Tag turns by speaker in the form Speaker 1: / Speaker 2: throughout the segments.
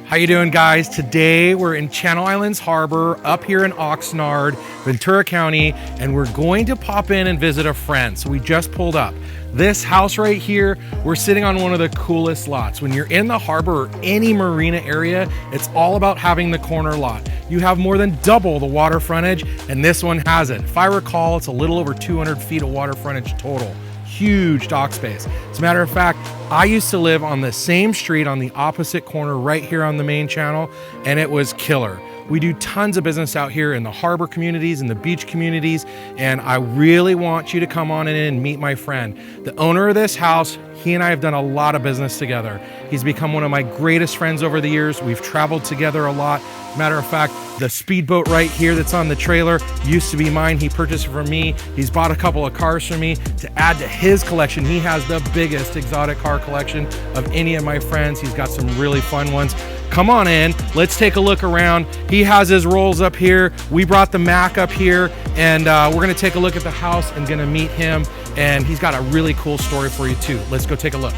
Speaker 1: How you doing, guys? Today we're in Channel Islands Harbor up here in Oxnard, Ventura County, and we're going to pop in and visit a friend. So we just pulled up. This house right here, we're sitting on one of the coolest lots. When you're in the harbor or any marina area, it's all about having the corner lot. You have more than double the water frontage, and this one has it. If I recall, it's a little over 200 feet of water frontage total. Huge dock space. As a matter of fact, I used to live on the same street on the opposite corner right here on the main channel, and it was killer. We do tons of business out here in the harbor communities and the beach communities, and I really want you to come on in and meet my friend. The owner of this house, he and I have done a lot of business together. He's become one of my greatest friends over the years. We've traveled together a lot. Matter of fact, the speedboat right here that's on the trailer used to be mine. He purchased it from me. He's bought a couple of cars from me to add to his collection. He has the biggest exotic car collection of any of my friends. He's got some really fun ones. Come on in, let's take a look around. He has his rolls up here. We brought the Mac up here, and we're gonna take a look at the house and gonna meet him. And he's got a really cool story for you too. Let's go take a look.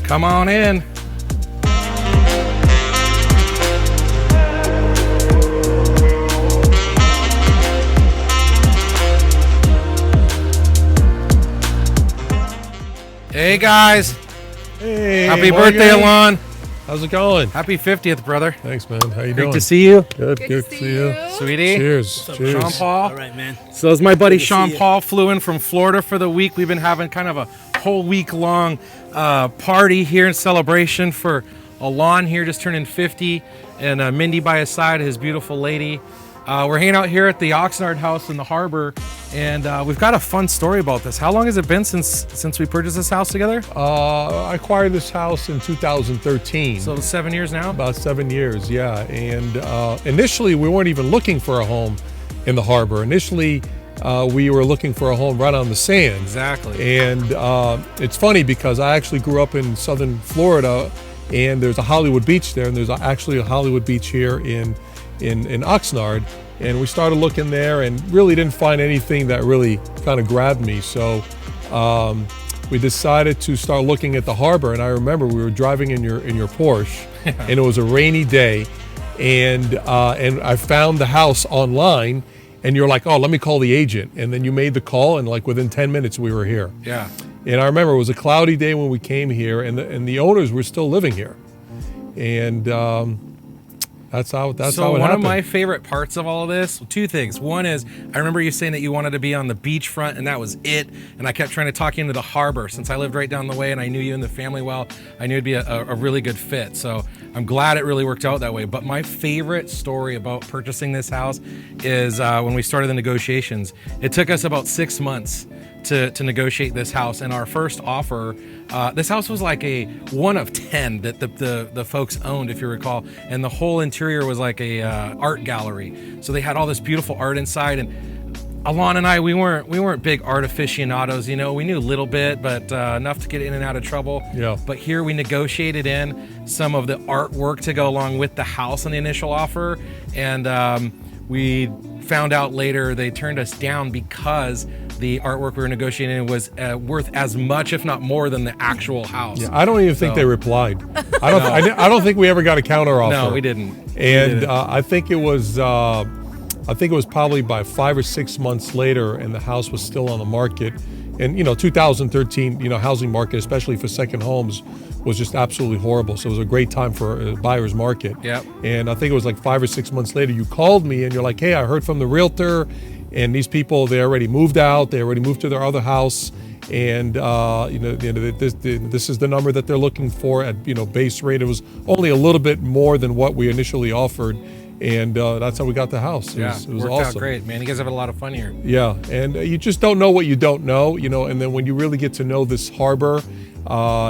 Speaker 1: Come on in. Hey guys.
Speaker 2: Hey,
Speaker 1: happy birthday, Alon.
Speaker 2: How's it going?
Speaker 1: Happy 50th, brother.
Speaker 2: Thanks, man. How you doing?
Speaker 1: Great to see you.
Speaker 2: Good to see you.
Speaker 1: Sweetie.
Speaker 2: Cheers. Cheers.
Speaker 1: Sean Paul.
Speaker 3: All right, man.
Speaker 1: So as my buddy Sean Paul flew in from Florida for the week, we've been having kind of a whole week long party here in celebration for Alon here, just turning 50, and Mindy by his side, his beautiful lady. We're hanging out here at the Oxnard house in the harbor, and we've got a fun story about this. How long has it been since we purchased this house together?
Speaker 2: I acquired this house in 2013.
Speaker 1: So 7 years now?
Speaker 2: About 7 years, yeah. And initially, we weren't even looking for a home in the harbor. Initially, we were looking for a home right on the sand.
Speaker 1: Exactly.
Speaker 2: And it's funny because I actually grew up in southern Florida, and there's a Hollywood Beach there, and there's actually a Hollywood Beach here in Oxnard, and we started looking there and really didn't find anything that really kind of grabbed me. So we decided to start looking at the harbor, and I remember we were driving in your Porsche, and it was a rainy day, and I found the house online, and you're like, oh, let me call the agent, and then you made the call, and like within 10 minutes we were here.
Speaker 1: Yeah.
Speaker 2: And I remember it was a cloudy day when we came here, and the owners were still living here, and That's how it happened.
Speaker 1: So one of my favorite parts of all of this, two things. One is, I remember you saying that you wanted to be on the beachfront, and that was it. And I kept trying to talk you into the harbor. Since I lived right down the way and I knew you and the family well, I knew it'd be a really good fit. So I'm glad it really worked out that way. But my favorite story about purchasing this house is when we started the negotiations. It took us about 6 months to negotiate this house, and our first offer, this house was like a 1 of 10 that the folks owned, if you recall, and the whole interior was like a art gallery. So they had all this beautiful art inside, and Alon and I, we weren't big art aficionados, you know. We knew a little bit, but enough to get in and out of trouble.
Speaker 2: Yeah.
Speaker 1: But here we negotiated in some of the artwork to go along with the house on the initial offer, and we found out later they turned us down because the artwork we were negotiating was worth as much, if not more, than the actual house.
Speaker 2: Yeah, I don't even think they replied. I don't think we ever got a counter offer.
Speaker 1: No, we didn't.
Speaker 2: And I think it was probably by 5 or 6 months later, and the house was still on the market. And 2013, housing market, especially for second homes, was just absolutely horrible. So it was a great time for a buyer's market.
Speaker 1: Yep.
Speaker 2: And I think it was like 5 or 6 months later, you called me and you're like, hey, I heard from the realtor, and these people, they already moved out. They already moved to their other house. And this is the number that they're looking for at base rate. It was only a little bit more than what we initially offered. And that's how we got the house. It was
Speaker 1: worked
Speaker 2: awesome.
Speaker 1: out great, man. You guys have a lot of fun here.
Speaker 2: Yeah, and you just don't know what you don't know, and then when you really get to know this harbor,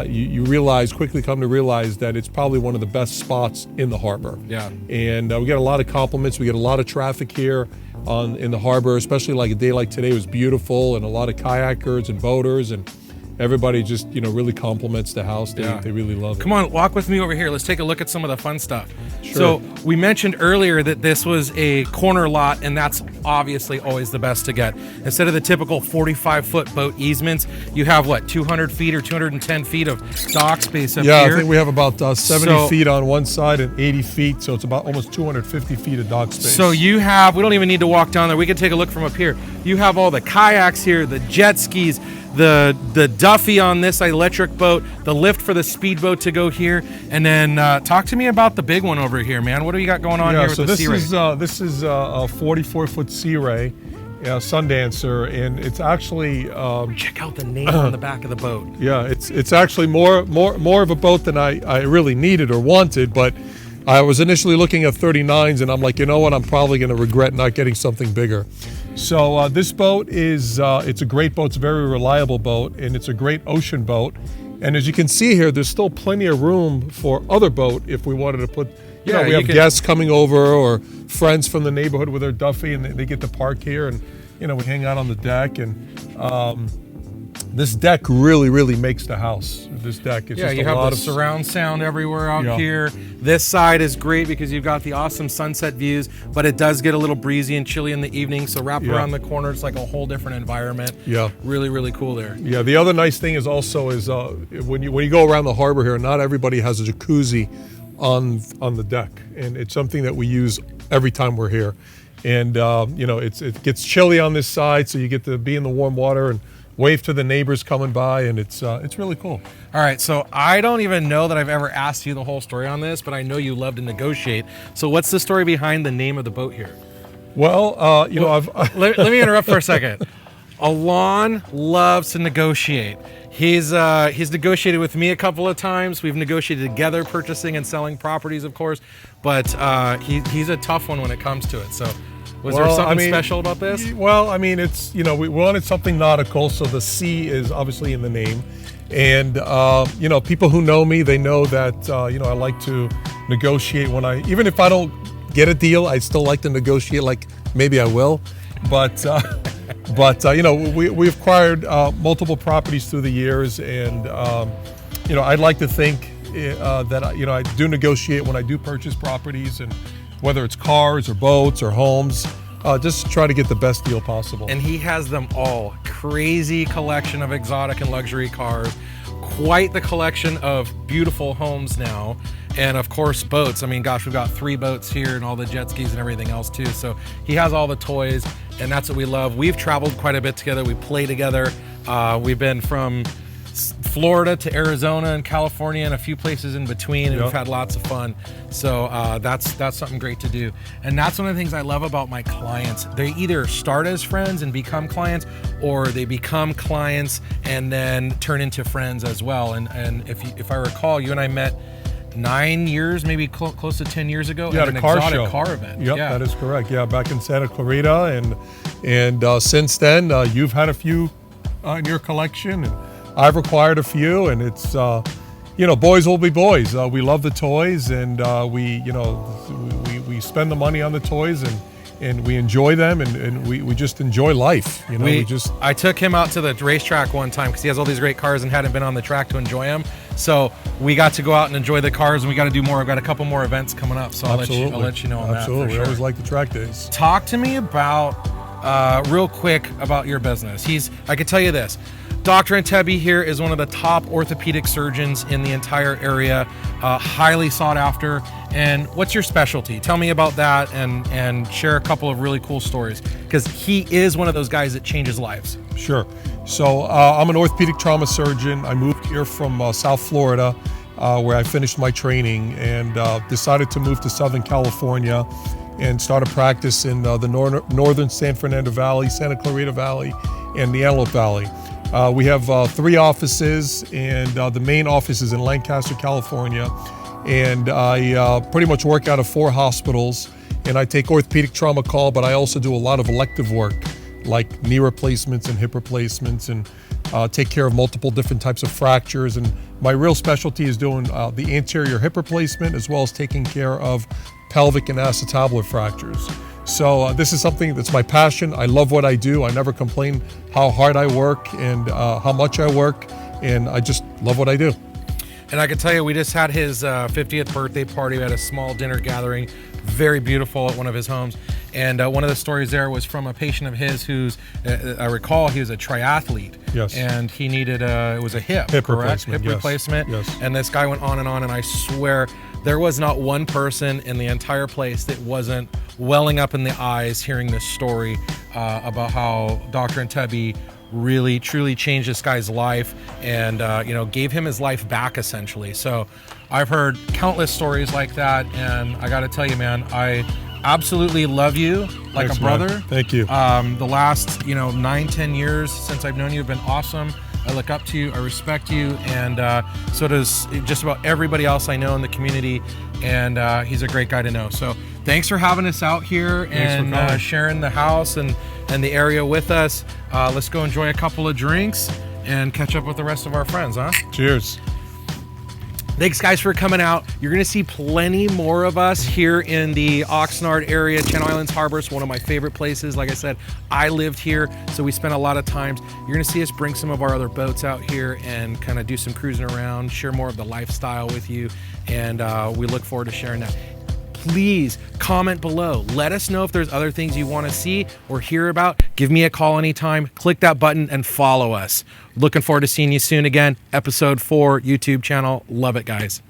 Speaker 2: you quickly come to realize that it's probably one of the best spots in the harbor.
Speaker 1: Yeah.
Speaker 2: And we get a lot of compliments. We get a lot of traffic here in the harbor, especially like a day like today was beautiful, and a lot of kayakers and boaters, and everybody just, really compliments the house. They really love it.
Speaker 1: Come on, walk with me over here. Let's take a look at some of the fun stuff.
Speaker 2: Sure.
Speaker 1: So we mentioned earlier that this was a corner lot, and that's obviously always the best to get. Instead of the typical 45-foot boat easements, you have, 200 feet or 210 feet of dock space up here?
Speaker 2: Yeah, I think we have about 70 feet on one side and 80 feet, so it's about almost 250 feet of dock space.
Speaker 1: So you have, we don't even need to walk down there. We can take a look from up here. You have all the kayaks here, the jet skis, the Duffy on this electric boat, the lift for the speedboat to go here, and then talk to me about the big one over here, man. What do you got going on here with the Sea Ray?
Speaker 2: This is a 44-foot Sea Ray, Sundancer, and it's actually
Speaker 1: check out the name on the back of the boat.
Speaker 2: Yeah, it's actually more of a boat than I really needed or wanted, but I was initially looking at 39s, and I'm like, you know what? I'm probably going to regret not getting something bigger. So this boat is it's a great boat. It's a very reliable boat, and it's a great ocean boat. And as you can see here, there's still plenty of room for other boat if we wanted to put. We have guests coming over or friends from the neighborhood with their Duffy, and they get to park here, and we hang out on the deck. And this deck really makes the house. This deck is just
Speaker 1: you
Speaker 2: a
Speaker 1: have
Speaker 2: lot
Speaker 1: the
Speaker 2: of
Speaker 1: surround sound everywhere out here. This side is great because you've got the awesome sunset views, but it does get a little breezy and chilly in the evening. So wrap around the corner, it's like a whole different environment. Yeah, really cool there.
Speaker 2: Yeah, the other nice thing is also when you go around the harbor here, not everybody has a jacuzzi on the deck, and it's something that we use every time we're here. And it gets chilly on this side, so you get to be in the warm water and wave to the neighbors coming by, and it's really cool.
Speaker 1: All right, so I don't even know that I've ever asked you the whole story on this, but I know you love to negotiate. So what's the story behind the name of the boat here?
Speaker 2: Well,
Speaker 1: let me interrupt for a second. Alon loves to negotiate. He's negotiated with me a couple of times. We've negotiated together, purchasing and selling properties, of course, but he's a tough one when it comes to it. So was there something special about this?
Speaker 2: Well, it's, we wanted something nautical, so the sea is obviously in the name. And, people who know me, they know that, I like to negotiate even if I don't get a deal, I still like to negotiate, like maybe I will. But we've acquired multiple properties through the years, and, I'd like to think that, I do negotiate when I do purchase properties, and whether it's cars or boats or homes, just to try to get the best deal possible.
Speaker 1: And he has them all. Crazy collection of exotic and luxury cars. Quite the collection of beautiful homes now. And of course, boats. We've got 3 boats here and all the jet skis and everything else too. So he has all the toys, and that's what we love. We've traveled quite a bit together. We play together. We've been from Florida to Arizona and California and a few places in between, and we've had lots of fun. So that's something great to do. And that's one of the things I love about my clients. They either start as friends and become clients, or they become clients and then turn into friends as well. And if I recall, you and I met 9 years, maybe close to 10 years ago at an exotic car event.
Speaker 2: Yep, that is correct. Yeah, back in Santa Clarita, and since then you've had a few in your collection, and I've acquired a few, and it's boys will be boys. We love the toys, and we spend the money on the toys, and we enjoy them, and we just enjoy life.
Speaker 1: I took him out to the racetrack one time because he has all these great cars and hadn't been on the track to enjoy them. So we got to go out and enjoy the cars, and we got to do more. I've got a couple more events coming up, so I'll let you know on that.
Speaker 2: Absolutely,
Speaker 1: for sure.
Speaker 2: We always like the track days.
Speaker 1: Talk to me about real quick about your business. I can tell you this. Dr. Antebi here is one of the top orthopedic surgeons in the entire area, highly sought after. And what's your specialty? Tell me about that, and share a couple of really cool stories, because he is one of those guys that changes lives.
Speaker 2: Sure. So I'm an orthopedic trauma surgeon. I moved here from South Florida, where I finished my training, and decided to move to Southern California and start a practice in the northern San Fernando Valley, Santa Clarita Valley, and the Antelope Valley. We have 3 offices, and the main office is in Lancaster, California. And I pretty much work out of 4 hospitals, and I take orthopedic trauma call, but I also do a lot of elective work, like knee replacements and hip replacements, and take care of multiple different types of fractures. And my real specialty is doing the anterior hip replacement, as well as taking care of pelvic and acetabular fractures. So this is something that's my passion. I love what I do. I never complain how hard I work and how much I work. and I just love what I do.
Speaker 1: And I can tell you, we just had his 50th birthday party. We had a small dinner gathering, very beautiful, at one of his homes. And one of the stories there was from a patient of his who's, I recall, he was a triathlete.
Speaker 2: Yes.
Speaker 1: And he needed it was a hip
Speaker 2: replacement. Yes.
Speaker 1: replacement.
Speaker 2: Yes.
Speaker 1: And this guy went on, and I swear there was not one person in the entire place that wasn't welling up in the eyes hearing this story about how Dr. Antebi really truly changed this guy's life and gave him his life back, essentially. So I've heard countless stories like that, and I got to tell you, man, I absolutely love you like
Speaker 2: Thanks,
Speaker 1: a brother.
Speaker 2: man. Thank you.
Speaker 1: The last 9-10 years since I've known you have been awesome. I look up to you, I respect you, and so does just about everybody else I know in the community, and he's a great guy to know. So thanks for having us out here and sharing the house and the area with us. Let's go enjoy a couple of drinks and catch up with the rest of our friends, huh?
Speaker 2: Cheers.
Speaker 1: Thanks, guys, for coming out. You're going to see plenty more of us here in the Oxnard area. Channel Islands Harbor is one of my favorite places. Like I said, I lived here, so we spent a lot of times. You're going to see us bring some of our other boats out here and kind of do some cruising around, share more of the lifestyle with you, and we look forward to sharing that. Please comment below. Let us know if there's other things you want to see or hear about. Give me a call anytime. Click that button and follow us. Looking forward to seeing you soon again. Episode 4, YouTube channel. Love it, guys.